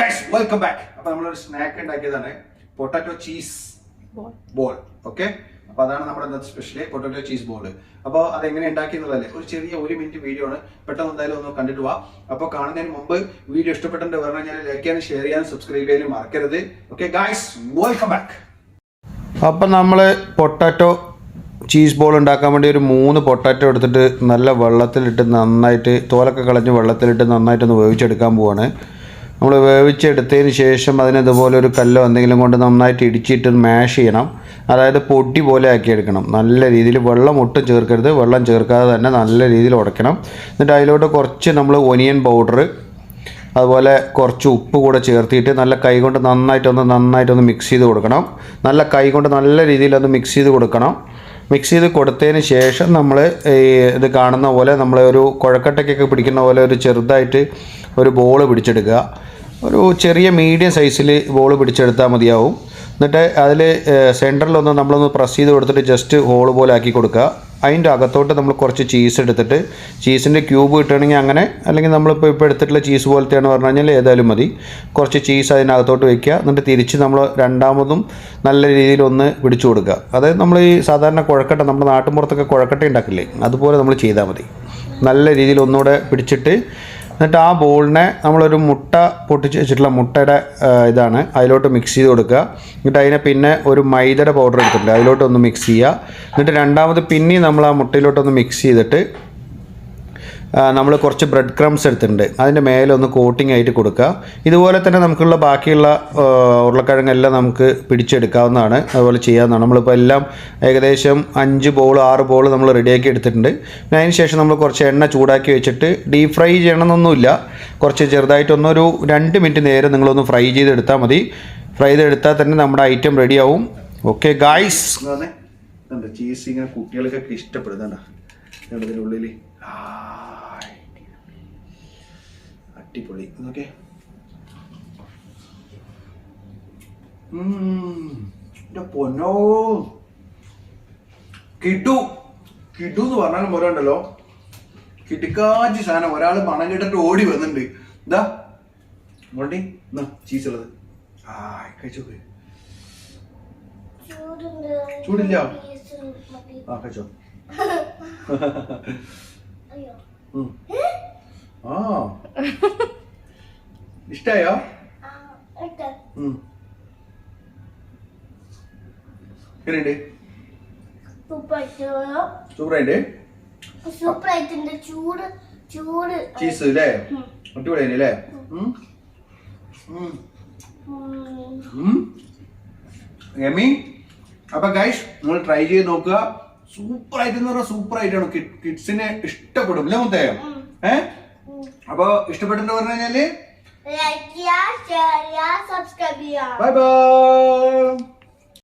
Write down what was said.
Guys, welcome back. അപ്പോൾ നമ്മളൊരു snack ഉണ്ടാക്കിയതാണ് പൊട്ടാറ്റോ ചീസ് ബോൾ. ഓക്കെ, അപ്പോൾ അതാണ് നമ്മുടെ ഇന്നത്തെ സ്പെഷ്യൽ പൊട്ടാറ്റോ ചീസ് ബോൾ. അപ്പോൾ അതെങ്ങനെ ഉണ്ടാക്കിയെന്നുള്ളതല്ലേ ഒരു ചെറിയ 1 മിനിറ്റ് വീഡിയോ ആണ്. പെട്ടെന്ന് എന്തായാലും ഒന്ന് കണ്ടിട്ട് പോവാം. അപ്പോൾ കാണുന്നതിന് മുമ്പ് വീഡിയോ ഇഷ്ടപ്പെട്ടെന്ന് പറഞ്ഞു കഴിഞ്ഞാൽ ലൈക്ക് ചെയ്യാനും ഷെയർ ചെയ്യാനും സബ്സ്ക്രൈബ് ചെയ്യാനും മറക്കരുത്. Okay guys, welcome back. അപ്പോൾ നമ്മൾ പൊട്ടാറ്റോ ചീസ് ബോൾ ഉണ്ടാക്കാൻ വേണ്ടി ഒരു 3 പൊട്ടാറ്റോ എടുത്തിട്ട് നല്ല വെള്ളത്തിലിട്ട് നന്നായിട്ട് തോലൊക്കെ കളഞ്ഞ് വെള്ളത്തിലിട്ട് നന്നായിട്ടൊന്ന് വേവിച്ചെടുക്കാൻ പോവാണ്. നമ്മൾ വേവിച്ചെടുത്തതിന് ശേഷം അതിന് ഇതുപോലെ ഒരു കല്ലോ എന്തെങ്കിലും കൊണ്ട് നന്നായിട്ട് ഇടിച്ചിട്ട് മാഷ് ചെയ്യണം. അതായത് പൊടി പോലെ ആക്കിയെടുക്കണം. നല്ല രീതിയിൽ വെള്ളം ഒട്ടും ചേർക്കരുത്, വെള്ളം ചേർക്കാതെ തന്നെ നല്ല രീതിയിൽ ഉടയ്ക്കണം. എന്നിട്ട് അതിലോട്ട് കുറച്ച് നമ്മൾ ഒനിയൻ പൗഡർ അതുപോലെ കുറച്ച് ഉപ്പ് കൂടെ ചേർത്തിട്ട് നല്ല കൈ കൊണ്ട് നന്നായിട്ടൊന്ന് മിക്സ് ചെയ്ത് കൊടുക്കണം. നല്ല കൈ കൊണ്ട് നല്ല രീതിയിലൊന്ന് മിക്സ് ചെയ്ത് കൊടുക്കണം. മിക്സ് ചെയ്ത് കൊടുത്തതിന് ശേഷം നമ്മൾ ഇത് കാണുന്ന പോലെ നമ്മൾ ഒരു കുഴക്കട്ടയ്ക്കൊക്കെ പിടിക്കുന്ന പോലെ ഒരു ചെറുതായിട്ട് ഒരു ബോൾ പിടിച്ചെടുക്കുക. ഒരു ചെറിയ മീഡിയം സൈസിൽ ബോൾ പിടിച്ചെടുത്താൽ മതിയാവും. എന്നിട്ട് അതിൽ സെൻറ്ററിലൊന്ന് നമ്മളൊന്ന് പ്രസ് ചെയ്ത് കൊടുത്തിട്ട് ജസ്റ്റ് ഹോൾ പോലെ ആക്കി കൊടുക്കുക. അതിൻ്റെ അകത്തോട്ട് നമ്മൾ കുറച്ച് ചീസ് എടുത്തിട്ട് ചീസിൻ്റെ ക്യൂബ് കിട്ടുകയാണെങ്കിൽ അങ്ങനെ, അല്ലെങ്കിൽ നമ്മളിപ്പോൾ എടുത്തിട്ടുള്ള ചീസ് പോലത്തെയാണ് പറഞ്ഞു കഴിഞ്ഞാൽ ഏതായാലും മതി. കുറച്ച് ചീസ് അതിനകത്തോട്ട് വയ്ക്കുക. എന്നിട്ട് തിരിച്ച് നമ്മൾ രണ്ടാമതും നല്ല രീതിയിൽ ഒന്ന് പിടിച്ചു കൊടുക്കുക. അതായത് നമ്മൾ ഈ സാധാരണ കുഴക്കട്ട നമ്മുടെ നാട്ടിൻപുറത്തൊക്കെ കുഴക്കട്ട ഉണ്ടാക്കില്ലേ, അതുപോലെ നമ്മൾ ചെയ്താൽ മതി. നല്ല രീതിയിൽ ഒന്നുകൂടെ പിടിച്ചിട്ട് എന്നിട്ട് ആ ബോളിനെ നമ്മളൊരു മുട്ട പൊട്ടിച്ച് വെച്ചിട്ടുള്ള മുട്ടയുടെ ഇതാണ് അതിലോട്ട് മിക്സ് ചെയ്ത് കൊടുക്കുക. എന്നിട്ട് അതിനെ പിന്നെ ഒരു മൈദയുടെ പൗഡർ എടുത്തിട്ടുണ്ട് അതിലോട്ടൊന്ന് മിക്സ് ചെയ്യുക. എന്നിട്ട് രണ്ടാമത് പിന്നെയും നമ്മൾ ആ മുട്ടയിലോട്ടൊന്ന് മിക്സ് ചെയ്തിട്ട് നമ്മൾ കുറച്ച് ബ്രെഡ് ക്രംസ് എടുത്തിട്ടുണ്ട് അതിൻ്റെ മേലെ ഒന്ന് കോട്ടിംഗ് ആയിട്ട് കൊടുക്കുക. ഇതുപോലെ തന്നെ നമുക്കുള്ള ബാക്കിയുള്ള ഉരുളക്കിഴങ്ങെല്ലാം നമുക്ക് പിടിച്ചെടുക്കാവുന്നതാണ്, അതുപോലെ ചെയ്യാവുന്നതാണ്. നമ്മളിപ്പോൾ എല്ലാം ഏകദേശം 5 ബോൾ 6 ബോൾ നമ്മൾ റെഡിയാക്കി എടുത്തിട്ടുണ്ട്. പിന്നെ അതിന് ശേഷം നമ്മൾ കുറച്ച് എണ്ണ ചൂടാക്കി വെച്ചിട്ട് ഡീപ് ഫ്രൈ ചെയ്യണമെന്നൊന്നുമില്ല, കുറച്ച് ചെറുതായിട്ടൊന്നൊരു 2 മിനിറ്റ് നേരം നിങ്ങളൊന്ന് ഫ്രൈ ചെയ്തെടുത്താൽ മതി. ഫ്രൈ ചെയ്തെടുത്താൽ തന്നെ നമ്മുടെ ഐറ്റം റെഡിയാവും. ഓക്കെ ഗായ്സ്, ചീസ് ഇങ്ങനെ കുട്ടികൾക്കൊക്കെ ഇഷ്ടപ്പെടുന്നുണ്ട്. ഇതിനുള്ളിൽ അടിപൊളി. ഓക്കെ, പൊന്നോ കിട്ടു എന്ന് പറഞ്ഞാലും പോലെ ഉണ്ടല്ലോ, കിട്ടിക്കാച്ചി സാധനം. ഒരാൾ പണം കിട്ടിട്ട് ഓടി വന്നിട്ടുണ്ട്. എന്താ മോണ്ടി ചീസ് ഉള്ളത് കഴിച്ചോ. ചൂടില്ല, കഴിച്ചോ. ഇഷ്ടായോ? എങ്ങനെയുണ്ട്? സൂപ്പറായിട്ട് ചീസ് അല്ലേ, അടിപൊളിയായി അല്ലേ. എമി, അപ്പൊ ഗൈസ് നിങ്ങൾ ട്രൈ ചെയ്ത് നോക്കുക. സൂപ്പറായിട്ട് എന്ന് പറഞ്ഞാൽ സൂപ്പറായിട്ടാണ്, കിഡ്സിനെ ഇഷ്ടപ്പെടും അല്ലേ മുത്തേ? അപ്പൊ ഇഷ്ടപ്പെട്ടെന്ന് പറഞ്ഞു കഴിഞ്ഞാല് ലൈക്ക് ചെയ്യുക, ഷെയർ ചെയ്യുക, സബ്സ്ക്രൈബ് ചെയ്യുക. Bye bye.